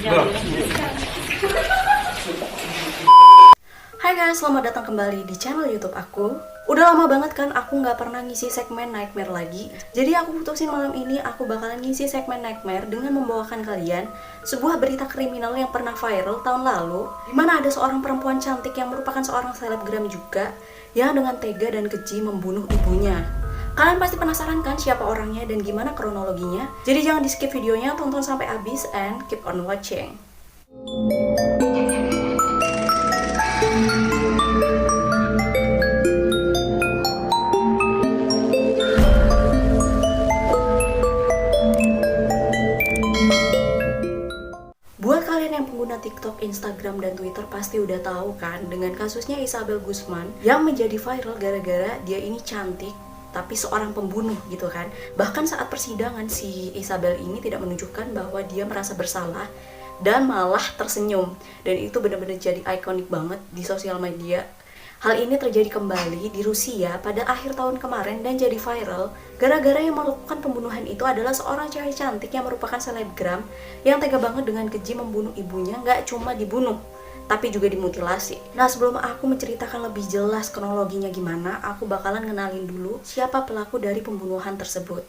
Hai guys, selamat datang kembali di channel YouTube aku. Udah lama banget kan aku nggak pernah ngisi segmen Nightmare lagi. Jadi aku putusin malam ini aku bakalan ngisi segmen Nightmare dengan membawakan kalian sebuah berita kriminal yang pernah viral tahun lalu, di mana ada seorang perempuan cantik yang merupakan seorang selebgram juga yang dengan tega dan keji membunuh ibunya. Kalian pasti penasaran kan siapa orangnya dan gimana kronologinya? Jadi jangan di skip videonya, tonton sampai habis and keep on watching. Buat kalian yang pengguna TikTok, Instagram, dan Twitter pasti udah tahu kan dengan kasusnya Isabel Guzman yang menjadi viral gara-gara dia ini cantik tapi seorang pembunuh gitu kan. Bahkan saat persidangan si Isabel ini tidak menunjukkan bahwa dia merasa bersalah dan malah tersenyum, dan itu benar-benar jadi ikonik banget di sosial media. Hal ini terjadi kembali di Rusia pada akhir tahun kemarin dan jadi viral gara-gara yang melakukan pembunuhan itu adalah seorang cewek cantik yang merupakan selebgram yang tega banget dengan keji membunuh ibunya. Nggak cuma dibunuh, tapi juga dimutilasi. Nah, sebelum aku menceritakan lebih jelas kronologinya gimana, aku bakalan ngenalin dulu siapa pelaku dari pembunuhan tersebut.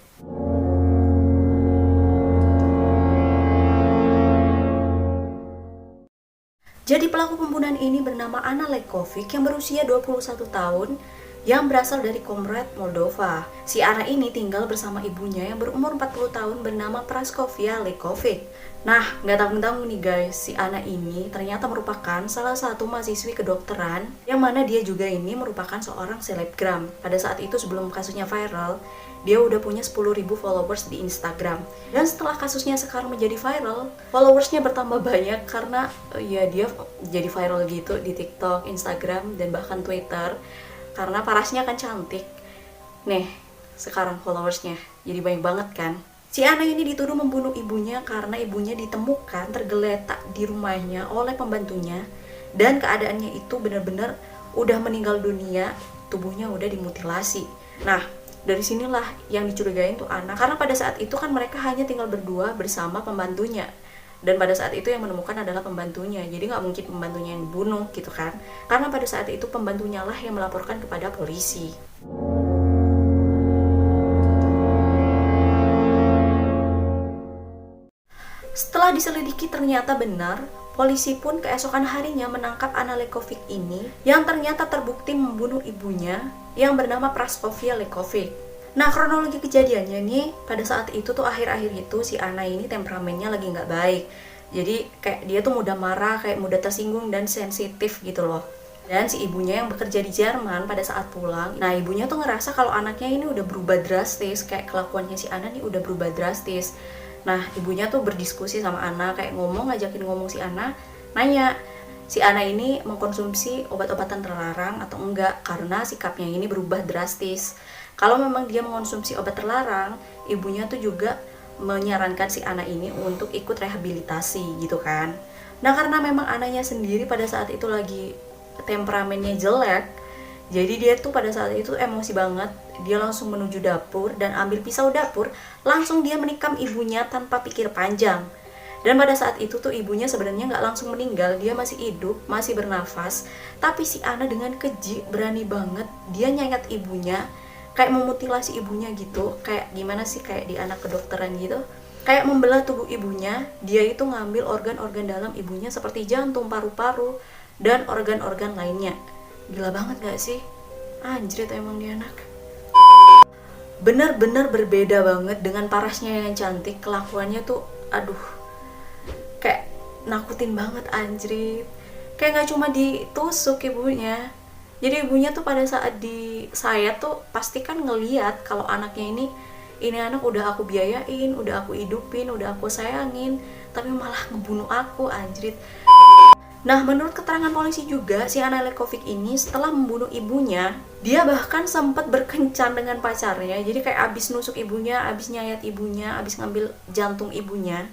Jadi pelaku pembunuhan ini bernama Anna Lekovic yang berusia 21 tahun yang berasal dari Komrat, Moldova. Si Anna ini tinggal bersama ibunya yang berumur 40 tahun bernama Praskovia Lekovic. Nah, nggak tanggung-tanggung nih guys, si Anna ini ternyata merupakan salah satu mahasiswi kedokteran yang mana dia juga ini merupakan seorang selebgram. Pada saat itu sebelum kasusnya viral, dia udah punya 10.000 followers di Instagram. Dan setelah kasusnya sekarang menjadi viral, followersnya bertambah banyak karena ya dia jadi viral gitu di TikTok, Instagram, dan bahkan Twitter. Karena parasnya kan cantik. Nih, sekarang followersnya jadi banyak banget kan. Si Anna ini dituduh membunuh ibunya karena ibunya ditemukan tergeletak di rumahnya oleh pembantunya. Dan keadaannya itu benar-benar udah meninggal dunia, tubuhnya udah dimutilasi. Nah, dari sinilah yang dicurigain tuh Anna, karena pada saat itu kan mereka hanya tinggal berdua bersama pembantunya, dan pada saat itu yang menemukan adalah pembantunya, jadi nggak mungkin pembantunya yang dibunuh gitu kan, karena pada saat itu pembantunya lah yang melaporkan kepada polisi. Setelah diselidiki ternyata benar, polisi pun keesokan harinya menangkap Anna Lekovic ini yang ternyata terbukti membunuh ibunya yang bernama Praskovia Lekovic. Nah, kronologi kejadiannya nih, pada saat itu tuh akhir-akhir itu si Anna ini temperamennya lagi nggak baik. Jadi kayak dia tuh mudah marah, kayak mudah tersinggung dan sensitif gitu loh. Dan si ibunya yang bekerja di Jerman pada saat pulang, nah ibunya tuh ngerasa kalau anaknya ini udah berubah drastis, kayak kelakuannya si Anna nih udah berubah drastis. Nah, ibunya tuh berdiskusi sama Anna, kayak ngajakin ngomong si Anna, nanya, si Anna ini mengkonsumsi obat-obatan terlarang atau enggak, karena sikapnya ini berubah drastis. Kalau memang dia mengkonsumsi obat terlarang, ibunya tuh juga menyarankan si Anna ini untuk ikut rehabilitasi gitu kan. Nah, karena memang Ananya sendiri pada saat itu lagi temperamennya jelek, jadi dia tuh pada saat itu emosi banget. Dia langsung menuju dapur dan ambil pisau dapur, langsung dia menikam ibunya tanpa pikir panjang. Dan pada saat itu tuh ibunya sebenarnya nggak langsung meninggal, dia masih hidup, masih bernafas. Tapi si Anna dengan keji berani banget, dia nyayat ibunya, kayak memutilasi ibunya gitu. Kayak gimana sih, kayak di anak kedokteran gitu. Kayak membelah tubuh ibunya, dia itu ngambil organ-organ dalam ibunya seperti jantung, paru-paru, dan organ-organ lainnya. Gila banget gak sih? Anjrit emang dia anak. Bener-bener berbeda banget dengan parasnya yang cantik. Kelakuannya tuh, aduh, kayak nakutin banget anjrit. Kayak gak cuma ditusuk ibunya. Jadi ibunya tuh pada saat disayat tuh pasti kan ngeliat kalau anaknya ini anak udah aku biayain, udah aku hidupin, udah aku sayangin, tapi malah ngebunuh aku, anjrit. Nah, menurut keterangan polisi juga, si Anna Lekovic ini setelah membunuh ibunya, dia bahkan sempat berkencan dengan pacarnya. Jadi kayak abis nusuk ibunya, abis nyayat ibunya, abis ngambil jantung ibunya,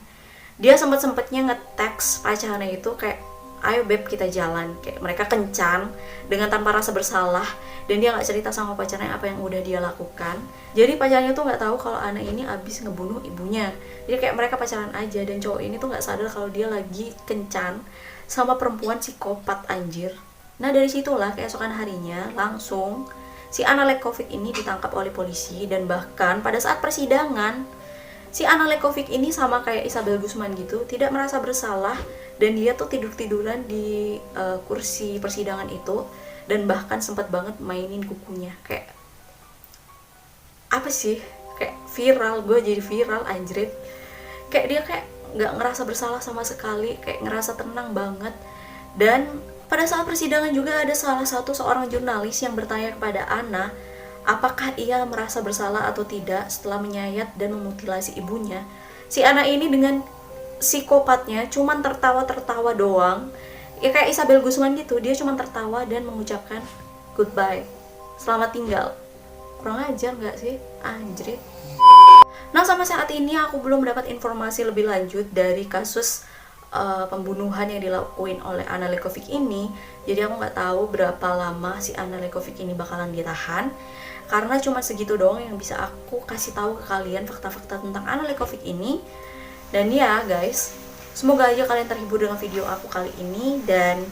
dia sempat-sempatnya nge-text pacarnya itu kayak, ayo beb kita jalan, kayak mereka kencan dengan tanpa rasa bersalah, dan dia nggak cerita sama pacarnya apa yang udah dia lakukan. Jadi pacarnya tuh nggak tahu kalau anak ini abis ngebunuh ibunya. Jadi kayak mereka pacaran aja, dan cowok ini tuh nggak sadar kalau dia lagi kencan sama perempuan psikopat anjir. Nah dari situlah keesokan harinya langsung si Anna Lekovic ini ditangkap oleh polisi, dan bahkan pada saat persidangan si Anna Lekovic ini sama kayak Isabel Guzman gitu, tidak merasa bersalah, dan dia tuh tidur-tiduran di kursi persidangan itu, dan bahkan sempat banget mainin kukunya. Kayak apa sih, kayak viral, gue jadi viral anjrit. Kayak dia kayak nggak ngerasa bersalah sama sekali, kayak ngerasa tenang banget. Dan pada saat persidangan juga ada salah satu seorang jurnalis yang bertanya kepada Anna apakah ia merasa bersalah atau tidak setelah menyayat dan memutilasi ibunya. Si Anna ini dengan psikopatnya cuman tertawa-tertawa doang, ya kayak Isabel Guzman gitu, dia cuman tertawa dan mengucapkan goodbye, selamat tinggal. Kurang ajar nggak sih, anjrit. Nah sampai saat ini aku belum dapat informasi lebih lanjut dari kasus pembunuhan yang dilakuin oleh Anna Lekovic ini. Jadi aku nggak tahu berapa lama si Anna Lekovic ini bakalan ditahan, karena cuma segitu doang yang bisa aku kasih tahu ke kalian fakta-fakta tentang Anna Lekovic ini. Dan ya guys, semoga aja kalian terhibur dengan video aku kali ini, dan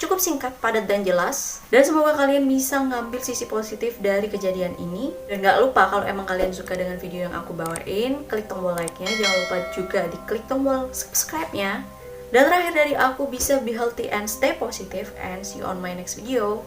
cukup singkat, padat, dan jelas. Dan semoga kalian bisa ngambil sisi positif dari kejadian ini. Dan gak lupa kalau emang kalian suka dengan video yang aku bawain, klik tombol like-nya. Jangan lupa juga diklik tombol subscribe-nya. Dan terakhir dari aku, bisa be healthy and stay positive, and see you on my next video.